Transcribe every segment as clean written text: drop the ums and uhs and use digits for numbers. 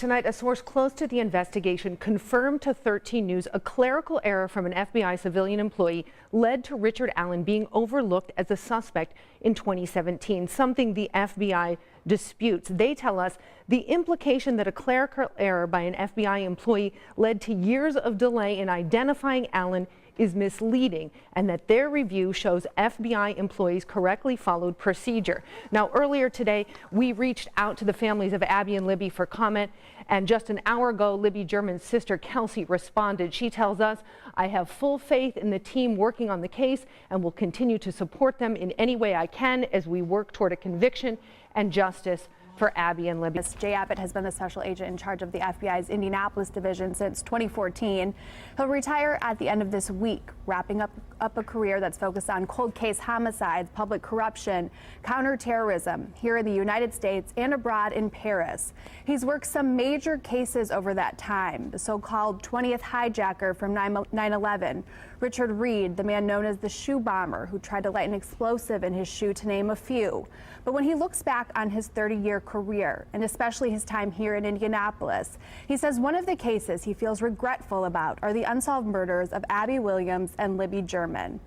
Tonight, a source close to the investigation confirmed to 13 News a clerical error from an FBI civilian employee led to Richard Allen being overlooked as a suspect in 2017, something the FBI disputes. They tell us the implication that a clerical error by an FBI employee led to years of delay in identifying Allen is misleading, and that their review shows FBI employees correctly followed procedure. Now, earlier today, we reached out to the families of Abby and Libby for comment, and just an hour ago, Libby German's sister Kelsey responded. She tells us, "I have full faith in the team working on the case and will continue to support them in any way I can as we work toward a conviction and justice for Abby and Libby." Jay Abbott has been the special agent in charge of the FBI's Indianapolis division since 2014. He'll retire at the end of this week, wrapping up a career that's focused on cold case homicides, public corruption, counterterrorism here in the United States and abroad in Paris. He's worked some major cases over that time, the so-called 20th hijacker from 9/11, Richard Reed, the man known as the shoe bomber who tried to light an explosive in his shoe, to name a few. But when he looks back on his 30-year career, and especially his time here in Indianapolis, he says one of the cases he feels regretful about are the unsolved murders of Abby Williams and Libby German.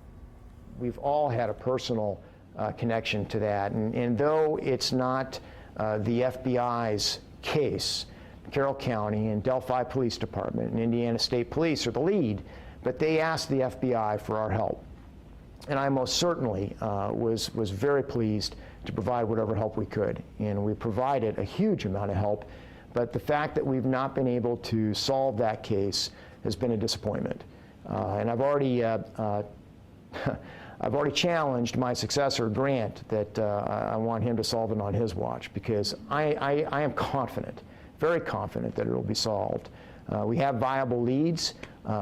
We've all had a personal connection to that, and though it's not the FBI's case, Carroll County and Delphi Police Department and Indiana State Police are the lead, but they asked the FBI for our help. And I most certainly was very pleased to provide whatever help we could. And we provided a huge amount of help. But the fact that we've not been able to solve that case has been a disappointment. And I've already challenged my successor, Grant, that I want him to solve it on his watch, because I am confident, very confident, that it will be solved. We have viable leads.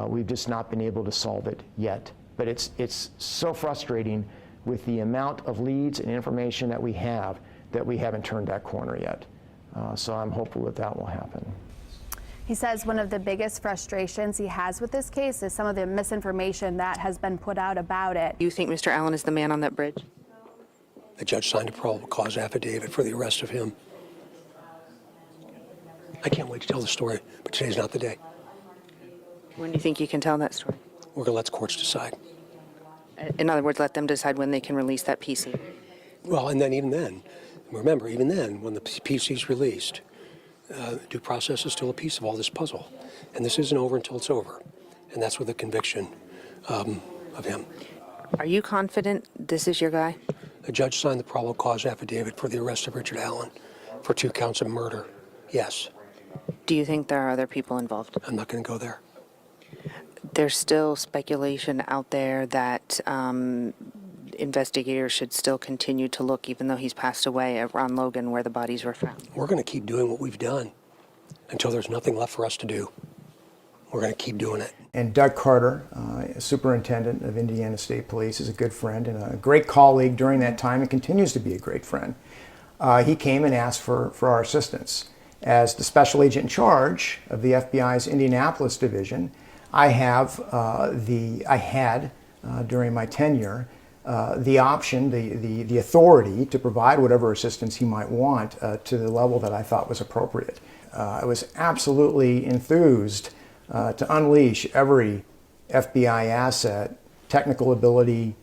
We've just not been able to solve it yet. But it's so frustrating with the amount of leads and information that we haven't turned that corner yet. So I'm hopeful that that will happen. He says one of the biggest frustrations he has with this case is some of the misinformation that has been put out about it. You think Mr. Allen is the man on that bridge? The judge signed a probable cause affidavit for the arrest of him. I can't wait to tell the story, but today's not the day. When do you think you can tell that story? We're going to let the courts decide. In other words, let them decide when they can release that PC. Well, and then even then, remember, even then, when the PC is released, due process is still a piece of all this puzzle. And this isn't over until it's over. And that's with the conviction of him. Are you confident this is your guy? The judge signed the probable cause affidavit for the arrest of Richard Allen for 2 counts of murder. Yes. Do you think there are other people involved? I'm not going to go there. There's still speculation out there that investigators should still continue to look, even though he's passed away, at Ron Logan, where the bodies were found. We're going to keep doing what we've done until there's nothing left for us to do. We're going to keep doing it. And Doug Carter, superintendent of Indiana State Police, is a good friend and a great colleague during that time and continues to be a great friend. He came and asked for our assistance. As the special agent in charge of the FBI's Indianapolis division, I had during my tenure the option, the authority to provide whatever assistance he might want to the level that I thought was appropriate. I was absolutely enthused to unleash every FBI asset, technical ability,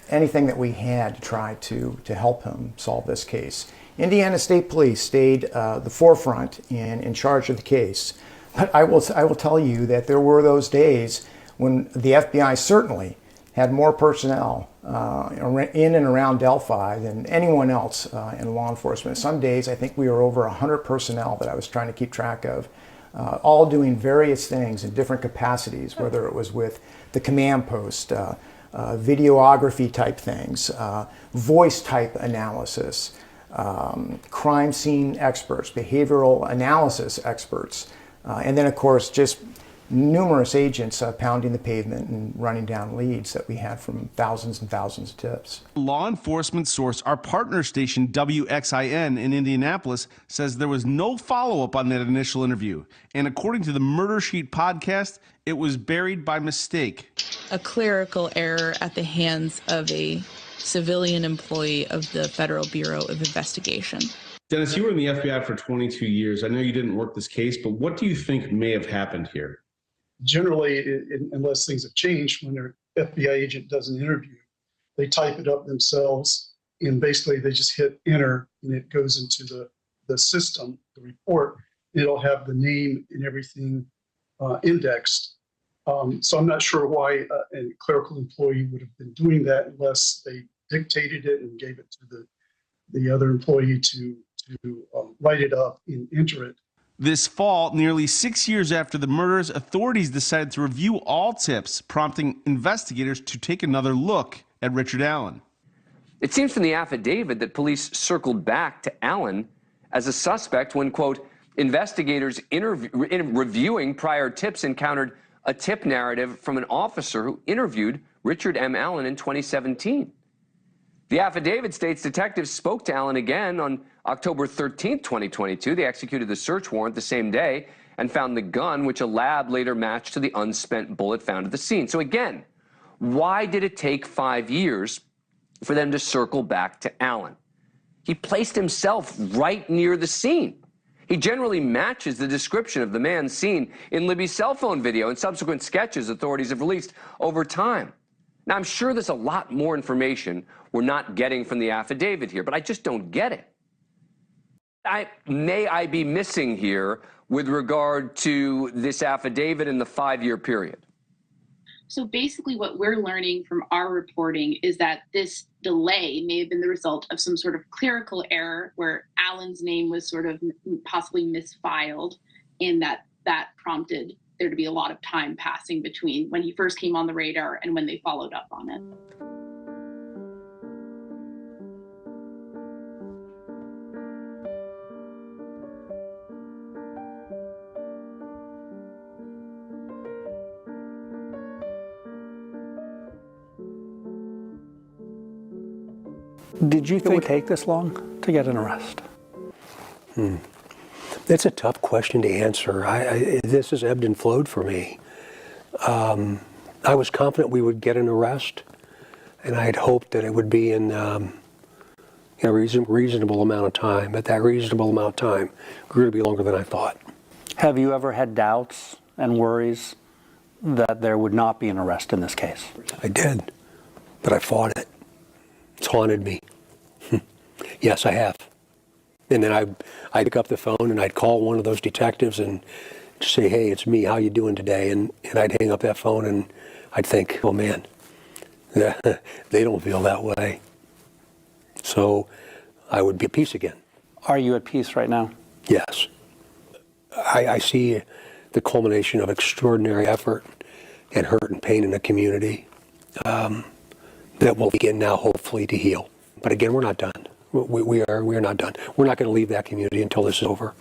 anything that we had to try to help him solve this case. Indiana State Police stayed the forefront and in charge of the case. But I will tell you that there were those days when the FBI certainly had more personnel in and around Delphi than anyone else in law enforcement. Some days I think we were over 100 personnel that I was trying to keep track of, all doing various things in different capacities, whether it was with the command post, videography type things, voice type analysis, crime scene experts, behavioral analysis experts, and then of course just numerous agents pounding the pavement and running down leads that we had from thousands and thousands of tips. Law enforcement source, our partner station WXIN in Indianapolis, says there was no follow-up on that initial interview. And according to the Murder Sheet podcast, it was buried by mistake. A clerical error at the hands of a civilian employee of the Federal Bureau of Investigation. Dennis, you were in the FBI for 22 years. I know you didn't work this case, but what do you think may have happened here? Generally, unless things have changed, when their FBI agent does an interview, they type it up themselves, and basically they just hit enter, and it goes into the system, the report. It'll have the name and everything indexed. So I'm not sure why a clerical employee would have been doing that unless they dictated it and gave it to the other employee to write it up and enter it. This fall, nearly 6 years after the murders, authorities decided to review all tips, prompting investigators to take another look at Richard Allen. It seems from the affidavit that police circled back to Allen as a suspect when, quote, investigators reviewing prior tips encountered a tip narrative from an officer who interviewed Richard M. Allen in 2017. The affidavit states detectives spoke to Allen again on October 13, 2022. They executed the search warrant the same day and found the gun, which a lab later matched to the unspent bullet found at the scene. So again, why did it take 5 years for them to circle back to Allen? He placed himself right near the scene. He generally matches the description of the man seen in Libby's cell phone video and subsequent sketches authorities have released over time. Now, I'm sure there's a lot more information we're not getting from the affidavit here, but I just don't get it. May I be missing here with regard to this affidavit in the 5-year period? So basically what we're learning from our reporting is that this delay may have been the result of some sort of clerical error where Allen's name was sort of possibly misfiled, and that prompted there to be a lot of time passing between when he first came on the radar and when they followed up on it. Did you think it would take this long to get an arrest? That's a tough question to answer. This has ebbed and flowed for me. I was confident we would get an arrest, and I had hoped that it would be in a reasonable amount of time. But that reasonable amount of time grew to be longer than I thought. Have you ever had doubts and worries that there would not be an arrest in this case? I did, but I fought it. It's haunted me. Yes, I have. And then I'd pick up the phone and I'd call one of those detectives and say, hey, it's me, how you doing today? And I'd hang up that phone and I'd think, oh man, they don't feel that way. So I would be at peace again. Are you at peace right now? Yes. I see the culmination of extraordinary effort and hurt and pain in the community that will begin now, hopefully, to heal. But again, we're not done. We are not done. We're not going to leave that community until this is over.